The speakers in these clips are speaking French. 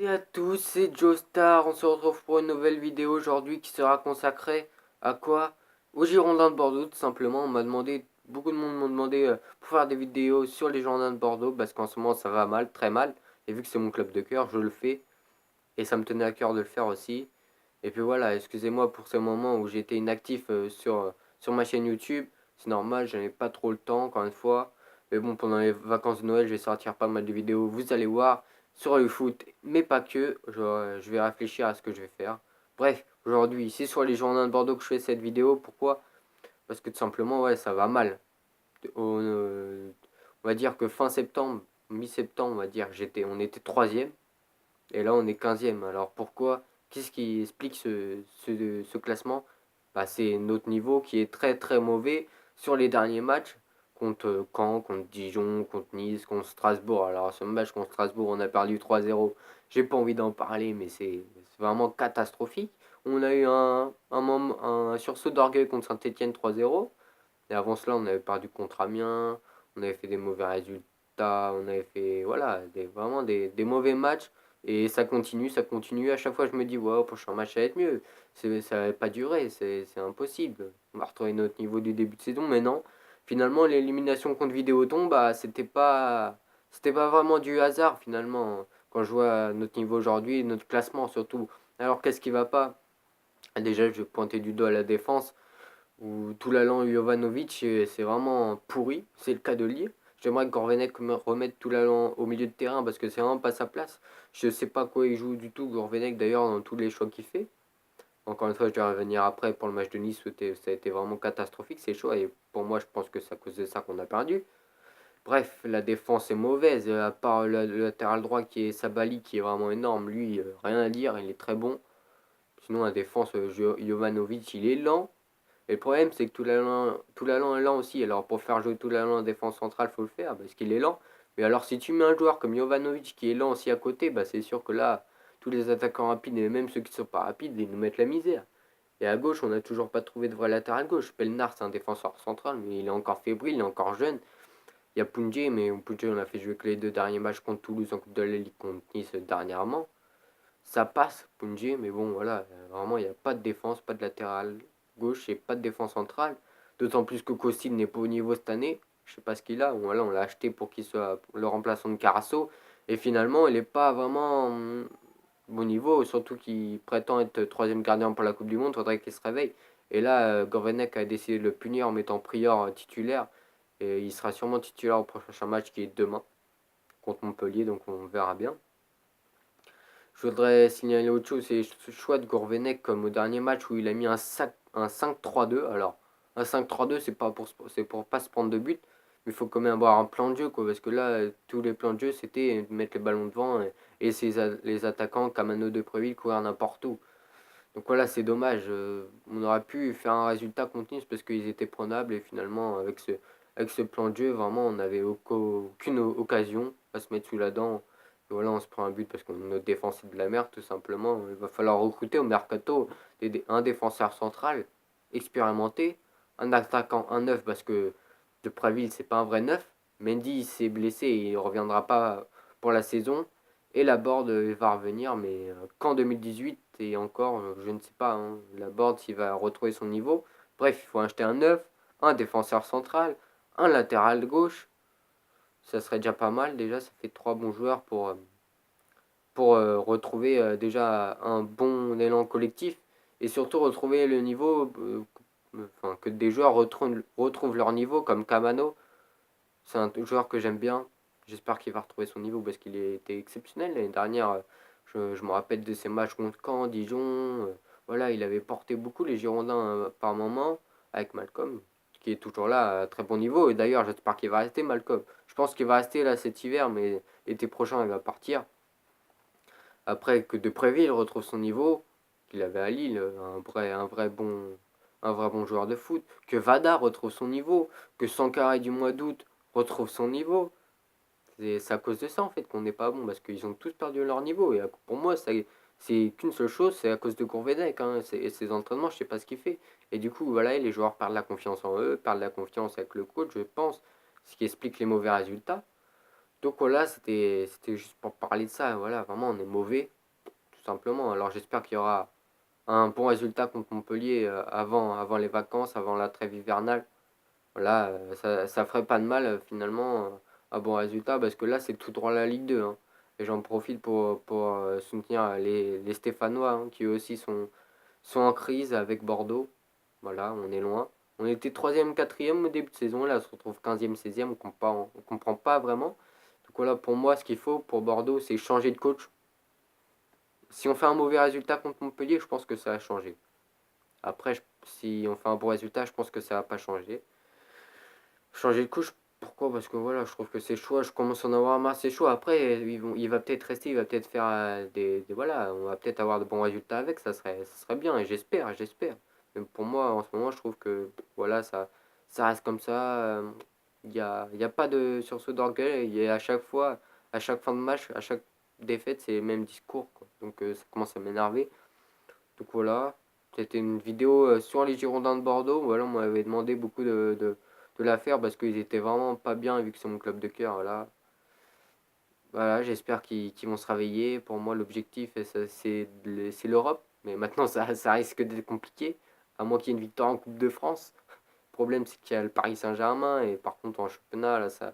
Et à tous, c'est Joestar, on se retrouve pour une nouvelle vidéo aujourd'hui qui sera consacrée à quoi? Aux Girondins de Bordeaux, tout simplement. On m'a demandé, beaucoup de monde m'ont demandé pour faire des vidéos sur les Girondins de Bordeaux parce qu'en ce moment ça va mal, très mal. Et vu que c'est mon club de cœur, je le fais et ça me tenait à cœur de le faire aussi. Et puis voilà, excusez-moi pour ce moment où j'étais inactif sur ma chaîne YouTube. C'est normal, j'avais pas trop le temps encore une fois. Mais bon, pendant les vacances de Noël, je vais sortir pas mal de vidéos. Vous allez voir sur le foot, mais pas que. Je vais réfléchir à ce que je vais faire. Bref, aujourd'hui, c'est sur les Girondins de Bordeaux que je fais cette vidéo. Pourquoi? Parce que tout simplement, ouais, ça va mal. On va dire que fin septembre, mi-septembre, on va dire, on était troisième. Et là, on est 15e. Alors pourquoi? Qu'est-ce qui explique ce classement? Bah, c'est notre niveau qui est très très mauvais sur les derniers matchs contre Caen, contre Dijon, contre Nice, contre Strasbourg. Alors ce match contre Strasbourg, on a perdu 3-0. J'ai pas envie d'en parler, mais c'est vraiment catastrophique. On a eu un sursaut d'orgueil contre Saint-Etienne 3-0. Et avant cela, on avait perdu contre Amiens, on avait fait des mauvais résultats, on avait fait voilà, vraiment des mauvais matchs. Et ça continue, ça continue. À chaque fois, je me dis, ouais, au prochain match, ça va être mieux. Ça va pas durer, c'est impossible. On va retrouver notre niveau du début de saison, mais non. Finalement, l'élimination contre Vidéoton, bah, c'était pas vraiment du hasard, finalement. Quand je vois notre niveau aujourd'hui, notre classement surtout. Alors, qu'est-ce qui va pas? Déjà, je vais pointer du doigt la défense où tout l'allant Jovanovic c'est vraiment pourri, c'est le cas de Lille. J'aimerais que Gourvenec me remette tout l'allant au milieu de terrain parce que c'est vraiment pas sa place. Je sais pas quoi il joue du tout, Gourvenec d'ailleurs, dans tous les choix qu'il fait. Encore une fois, je vais revenir après pour le match de Nice où ça a été vraiment catastrophique ces choix et pour moi, je pense que c'est à cause de ça qu'on a perdu. Bref, la défense est mauvaise, à part le latéral droit qui est Sabali qui est vraiment énorme. Lui, rien à dire, il est très bon. Sinon, la défense, Jovanovic, il est lent. Et le problème, c'est que tout l'allant est lent aussi. Alors, pour faire jouer tout l'allant en défense centrale, il faut le faire parce qu'il est lent. Mais alors, si tu mets un joueur comme Jovanovic qui est lent aussi à côté, bah, c'est sûr que là, tous les attaquants rapides et même ceux qui ne sont pas rapides, ils nous mettent la misère. Et à gauche, on n'a toujours pas trouvé de vrai latéral gauche. Pelnard, c'est un défenseur central, mais il est encore fébrile, il est encore jeune. Il y a Poundé, mais Poundé, on a fait jouer que les deux derniers matchs contre Toulouse en Coupe de la Ligue contre Nice dernièrement. Ça passe, Punji, mais bon, voilà, vraiment, il n'y a pas de défense, pas de latéral gauche et pas de défense centrale. D'autant plus que Costil n'est pas au niveau cette année. Je sais pas ce qu'il a. Voilà, on l'a acheté pour qu'il soit le remplaçant de Carasso. Et finalement, il n'est pas vraiment au niveau, surtout qu'il prétend être troisième gardien pour la Coupe du Monde. Il faudrait qu'il se réveille. Et là, Gourvenec a décidé de le punir en mettant Prior titulaire. Et il sera sûrement titulaire au prochain match qui est demain contre Montpellier, donc on verra bien. Je voudrais signaler autre chose, c'est ce choix de Gourvenec comme au dernier match où il a mis un 5-3-2. Alors, un 5-3-2, c'est pour pas se prendre de but, mais il faut quand même avoir un plan de jeu, quoi, parce que là, tous les plans de jeu, c'était de mettre les ballons devant et les attaquants, Camano de Préville, courir n'importe où. Donc voilà, c'est dommage. On aurait pu faire un résultat contre Nice parce qu'ils étaient prenables et finalement, avec ce plan de jeu, vraiment, on n'avait aucune occasion à se mettre sous la dent. Et voilà, on se prend un but parce que notre défense est de la merde, tout simplement. Il va falloir recruter au mercato un défenseur central expérimenté, un attaquant, un neuf parce que de Préville, c'est pas un vrai neuf. Mendy s'est blessé et il ne reviendra pas pour la saison. Et la board va revenir, mais qu'en 2018 et encore, je ne sais pas, hein, la board s'il va retrouver son niveau. Bref, il faut acheter un neuf, un défenseur central, un latéral gauche. Ça serait déjà pas mal, déjà, ça fait trois bons joueurs pour retrouver déjà un bon élan collectif et surtout retrouver le niveau, enfin, que des joueurs retrouvent leur niveau comme Camano. C'est un joueur que j'aime bien. J'espère qu'il va retrouver son niveau parce qu'il était exceptionnel l'année dernière. Je me rappelle de ses matchs contre Caen, Dijon. Voilà, il avait porté beaucoup les Girondins par moment avec Malcolm, qui est toujours là à très bon niveau. Et d'ailleurs, j'espère qu'il va rester Malcolm. Je pense qu'il va rester là cet hiver, mais l'été prochain, il va partir. Après que Depréville retrouve son niveau qu'il avait à Lille, un vrai bon joueur de foot, que Vada retrouve son niveau, que Sankara du mois d'août retrouve son niveau. C'est à cause de ça en fait qu'on n'est pas bon, parce qu'ils ont tous perdu leur niveau. Et pour moi, c'est qu'une seule chose, c'est à cause de Gourvenec. Hein, et ses entraînements, je sais pas ce qu'il fait. Et du coup, voilà, les joueurs perdent la confiance en eux, perdent la confiance avec le coach, je pense, ce qui explique les mauvais résultats. Donc voilà, c'était juste pour parler de ça. Voilà, vraiment, on est mauvais, tout simplement. Alors j'espère qu'il y aura un bon résultat contre Montpellier avant les vacances, avant la trêve hivernale. Voilà, ça ferait pas de mal finalement un bon résultat parce que là c'est tout droit la Ligue 2, hein. Et j'en profite pour soutenir les Stéphanois, hein, qui eux aussi sont en crise avec Bordeaux. Voilà, on est loin. On était troisième, quatrième au début de saison, là on se retrouve 15e, 16e, on comprend pas vraiment. Donc voilà, pour moi ce qu'il faut pour Bordeaux c'est changer de coach. Si on fait un mauvais résultat contre Montpellier, je pense que ça a changé. Après, si on fait un bon résultat, je pense que ça va pas changer. Changer de couche, pourquoi? Parce que voilà, je trouve que c'est chaud, je commence à en avoir marre, c'est chaud. Après, il va peut-être rester, il va peut-être faire voilà, on va peut-être avoir de bons résultats avec, ça serait bien, et j'espère. Mais pour moi, en ce moment, je trouve que voilà, ça reste comme ça. Il y a pas de sursaut d'orgueil, il y a à chaque fois, à chaque fin de match, à chaque défaite, c'est les mêmes discours, quoi. Donc ça commence à m'énerver. Donc voilà, c'était une vidéo sur les Girondins de Bordeaux. Voilà, on m'avait demandé beaucoup de la faire parce qu'ils étaient vraiment pas bien vu que c'est mon club de cœur. Voilà, j'espère qu'ils vont se réveiller. Pour moi, l'objectif, c'est l'Europe. Mais maintenant, ça risque d'être compliqué, à moins qu'il y ait une victoire en Coupe de France. Le problème, c'est qu'il y a le Paris Saint-Germain. Et par contre, en championnat, là, ça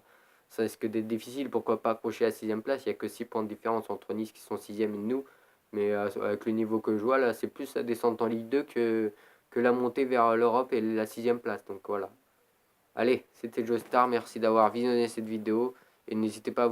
risque d'être difficile. Pourquoi pas accrocher la sixième place? Il n'y a que 6 points de différence entre Nice qui sont sixième et nous. Mais avec le niveau que je vois, là, c'est plus la descente en Ligue 2 que la montée vers l'Europe et la sixième place. Donc voilà. Allez, c'était Joe Star. Merci d'avoir visionné cette vidéo. Et n'hésitez pas à